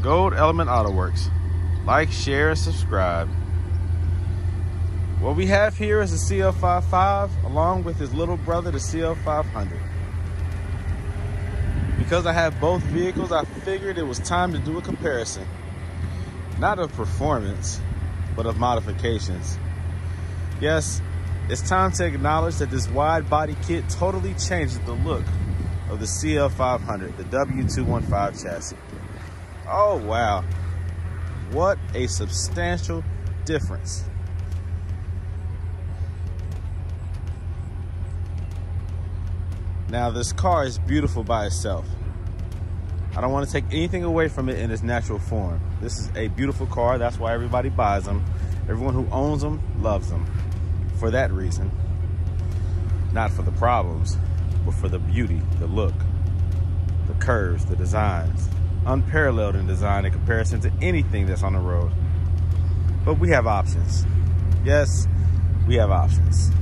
Gold Element Auto Works. Like, share, and subscribe. What we have here is a CL55 along with his little brother, the CL500. Because I have both vehicles, I figured it was time to do a comparison. Not of performance, but of modifications. Yes, it's time to acknowledge that this wide body kit totally changes the look of the CL500, the W215 chassis. Oh wow, what a substantial difference. Now this car is beautiful by itself. I don't want to take anything away from it in its natural form. This is a beautiful car, that's why everybody buys them. Everyone who owns them loves them. For that reason, not for the problems, but for the beauty, the look, the curves, the designs. Unparalleled in design in comparison to anything that's on the road. But we have options. Yes, we have options.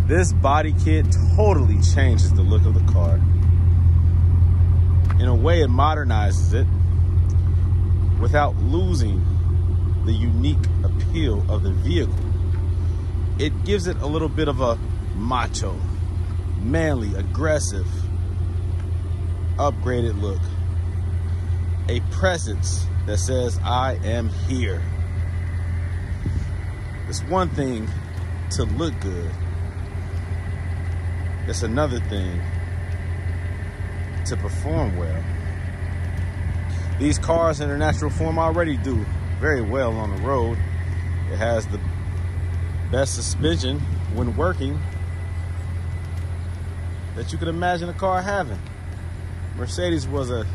This body kit totally changes the look of the car. In a way, it modernizes it without losing the unique appeal of the vehicle. It gives it a little bit of a macho, manly, aggressive, upgraded look. A presence that says, I am here. It's one thing to look good. It's another thing to perform well. These cars in their natural form already do very well on the road. It has the best suspension when working that you could imagine a car having. Mercedes was a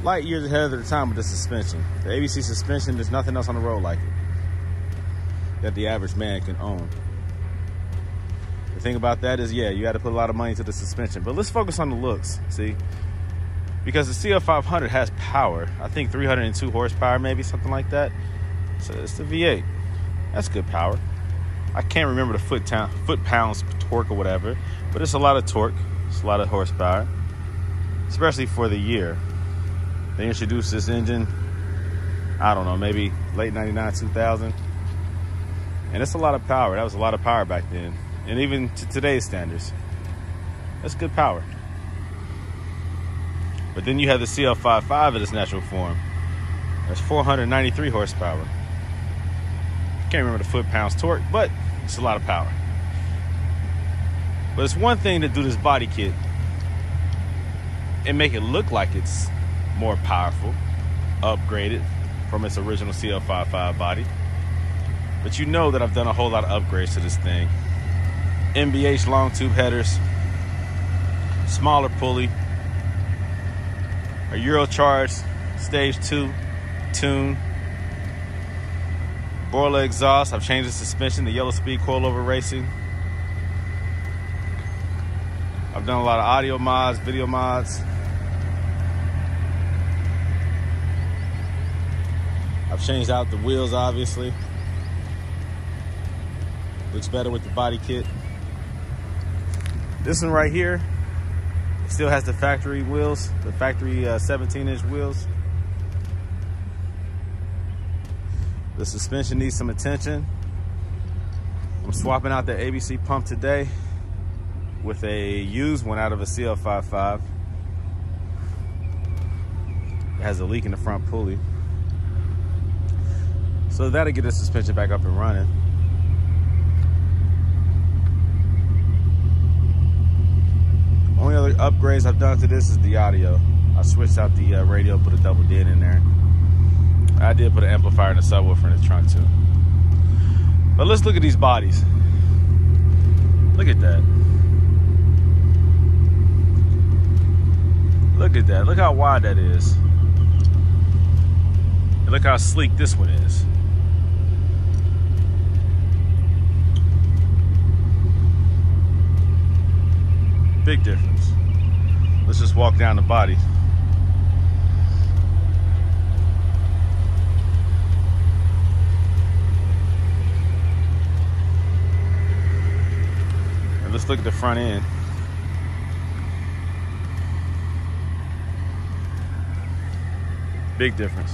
light years ahead of their time with the suspension. The ABC suspension, there's nothing else on the road like it that the average man can own. The thing about that is, yeah, you got to put a lot of money into the suspension. But let's focus on the looks, see? Because the CL500 has power. I think 302 horsepower, maybe, something like that. So it's the V8. That's good power. I can't remember the foot-pounds torque or whatever, but it's a lot of torque. It's a lot of horsepower, especially for the year. They introduced this engine, I don't know, maybe late 99, 2000. And it's a lot of power. That was a lot of power back then. And even to today's standards, that's good power. But then you have the CL55 in its natural form. That's 493 horsepower. Can't remember the foot-pounds torque, but it's a lot of power. But it's one thing to do this body kit and make it look like it's more powerful, upgraded from its original CL55 body. But you know that I've done a whole lot of upgrades to this thing. MBH long tube headers, smaller pulley, a Eurocharge stage 2 tune, broiler exhaust. I've changed the suspension, the yellow speed coilover racing. I've done a lot of audio mods, video mods. I've changed out the wheels, obviously. Looks better with the body kit. This one right here still has the factory wheels, the factory 17-inch wheels. The suspension needs some attention. I'm swapping out the ABC pump today with a used one out of a CL55. It has a leak in the front pulley. So that'll get the suspension back up and running. Only other upgrades I've done to this is the audio. I switched out the radio, put a double DIN in there. I did put an amplifier and a subwoofer in the trunk too. But let's look at these bodies. Look at that. Look at that. Look how wide that is. And look how sleek this one is. Big difference. Let's just walk down the body. And let's look at the front end. Big difference.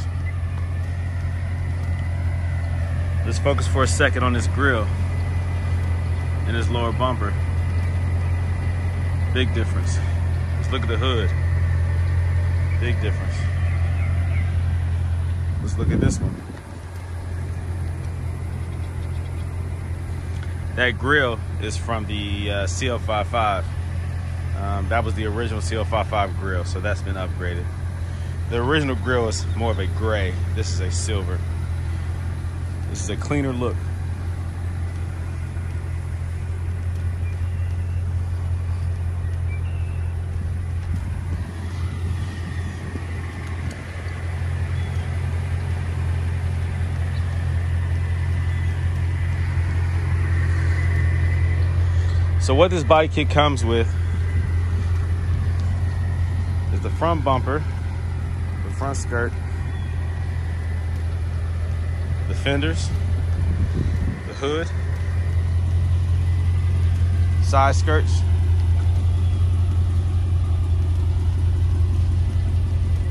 Let's focus for a second on this grille and this lower bumper. Big difference. Let's look at the hood. Big difference. Let's look at this one. That grille is from the CL55. That was the original CL55 grille, so that's been upgraded. The original grille is more of a gray. This is a silver. This is a cleaner look. So what this body kit comes with is the front bumper, the front skirt, the fenders, the hood, side skirts,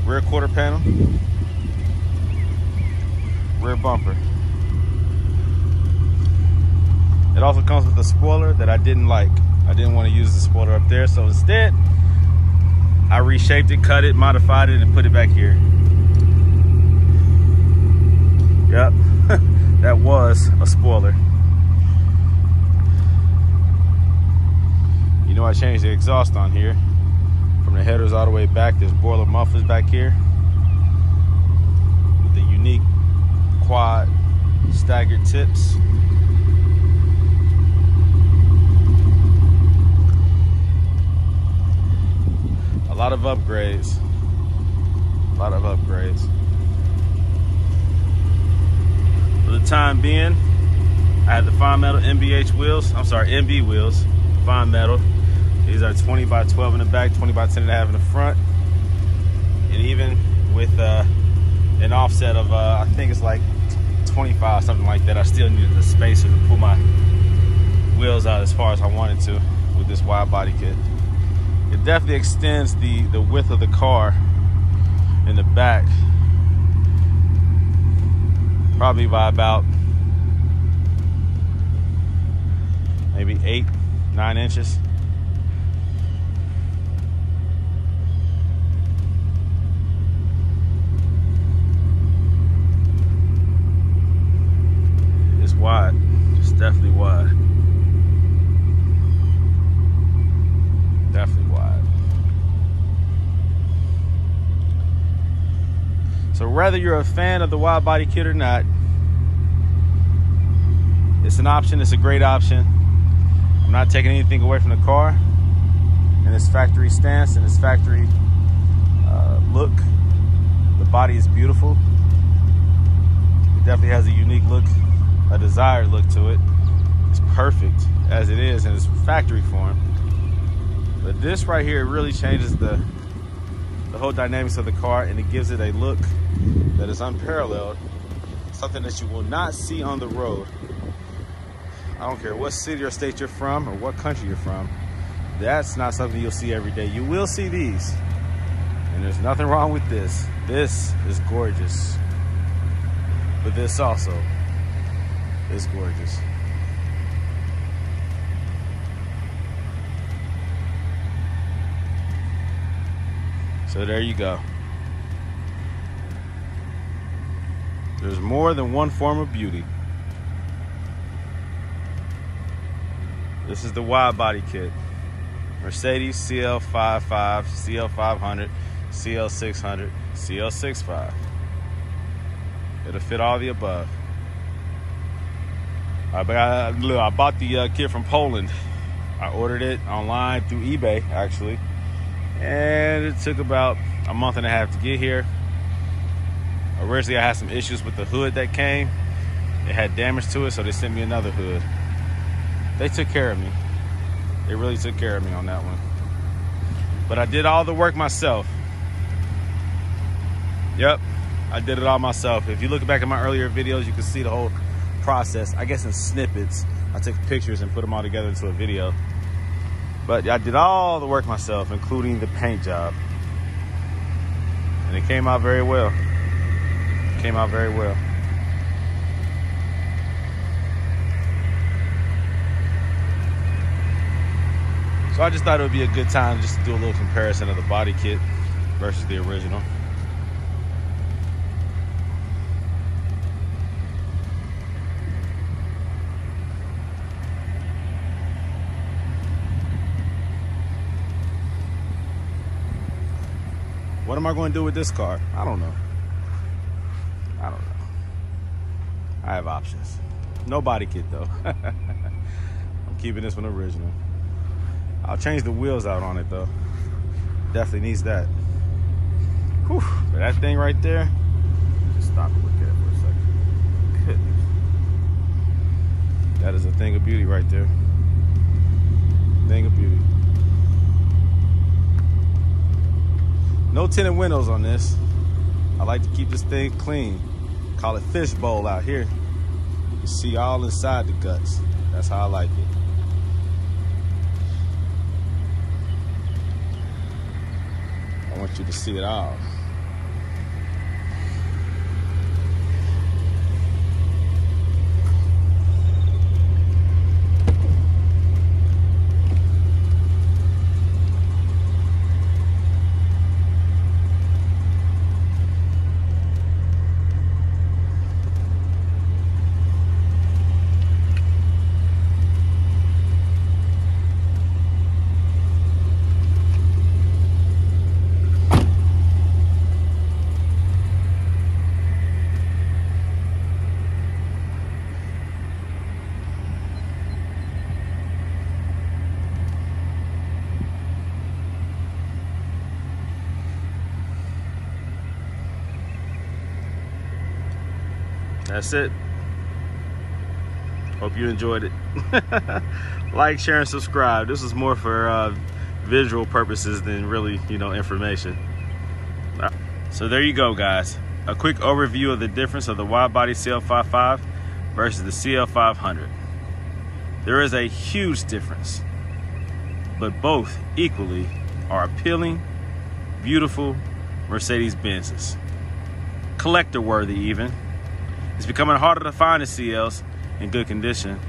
rear quarter panel, rear bumper. It also comes with a spoiler that I didn't like. I didn't want to use the spoiler up there, so instead I reshaped it, cut it, modified it, and put it back here. Yep, that was a spoiler. You know, I changed the exhaust on here from the headers all the way back. There's boiler mufflers back here with the unique quad staggered tips. A lot of upgrades. A lot of upgrades. For the time being, I have the fine metal MBH wheels. I'm sorry, MB wheels. Fine metal. These are 20 by 12 in the back, 20 by 10.5 in the front. And even with an offset of, I think it's like 25, something like that, I still needed the spacer to pull my wheels out as far as I wanted to with this wide body kit. It definitely extends the width of the car in the back, probably by about maybe 8-9 inches. It's wide. It's definitely wide. Definitely wide. So whether you're a fan of the wide body kit or not, it's an option. It's a great option. I'm not taking anything away from the car and its factory stance and its factory look. The body is beautiful. It definitely has a unique look, a desired look to it. It's perfect as it is in its factory form. But this right here really changes the whole dynamics of the car, and it gives it a look that is unparalleled. Something that you will not see on the road. I don't care what city or state you're from or what country you're from. That's not something you'll see every day. You will see these. And there's nothing wrong with this. This is gorgeous. But this also is gorgeous. So there you go. There's more than one form of beauty. This is the wide body kit. Mercedes CL55, CL500, CL600, CL65. It'll fit all the above. I bought the kit from Poland. I ordered it online through eBay, actually. And it took about a month and a half to get here. Originally, I had some issues with the hood that came. It had damage to it, so they sent me another hood. They took care of me. They really took care of me on that one. But I did all the work myself. Yep, I did it all myself. If you look back at my earlier videos, you can see the whole process. I guess in snippets. I took pictures and put them all together into a video. But I did all the work myself, including the paint job. And it came out very well. Came out very well. So I just thought it would be a good time just to do a little comparison of the body kit versus the original. What am I going to do with this car? I don't know. I have options. No body kit though. I'm keeping this one original. I'll change the wheels out on it though. Definitely needs that. Whew. But that thing right there, just stop and look at it for a second. Goodness. That is a thing of beauty right there. Thing of beauty. No tinted windows on this. I like to keep this thing clean. Call it fishbowl out here. You see all inside the guts. That's how I like it. I want you to see it all. That's it. Hope you enjoyed it. Like, share, and subscribe. This is more for visual purposes than really, information. So there you go, guys. A quick overview of the difference of the wide-body CL55 versus the CL500. There is a huge difference, but both equally are appealing, beautiful Mercedes-Benzes. Collector-worthy even. It's becoming harder to find the CLs in good condition.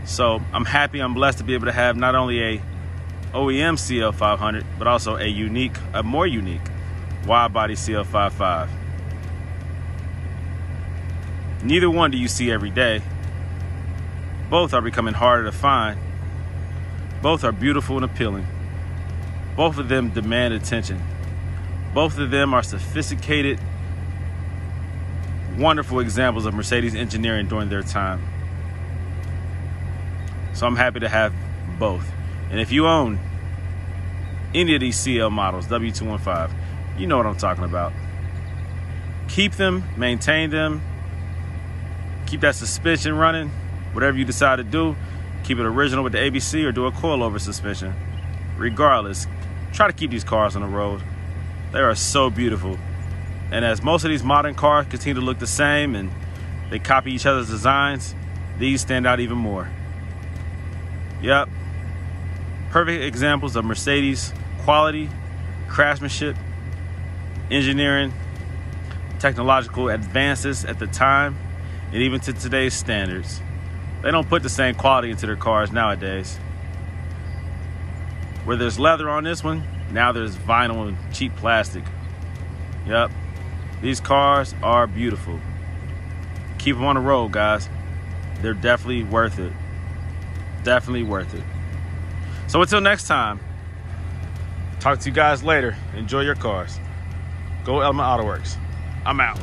So I'm happy, I'm blessed to be able to have not only a OEM CL500, but also a more unique wide-body CL55. Neither one do you see every day. Both are becoming harder to find. Both are beautiful and appealing. Both of them demand attention. Both of them are sophisticated, wonderful examples of Mercedes engineering during their time. So I'm happy to have both. And if you own any of these CL models, W215, you know what I'm talking about. Keep them, maintain them, keep that suspension running. Whatever you decide to do, keep it original with the ABC or do a coilover suspension. Regardless, try to keep these cars on the road. They are so beautiful. And as most of these modern cars continue to look the same and they copy each other's designs, these stand out even more. Yep. Perfect examples of Mercedes quality, craftsmanship, engineering, technological advances at the time, and even to today's standards. They don't put the same quality into their cars nowadays. Where there's leather on this one, now there's vinyl and cheap plastic. Yep. These cars are beautiful. Keep them on the road, guys. They're definitely worth it. Definitely worth it. So until next time, talk to you guys later. Enjoy your cars. Go Element Auto Works. I'm out.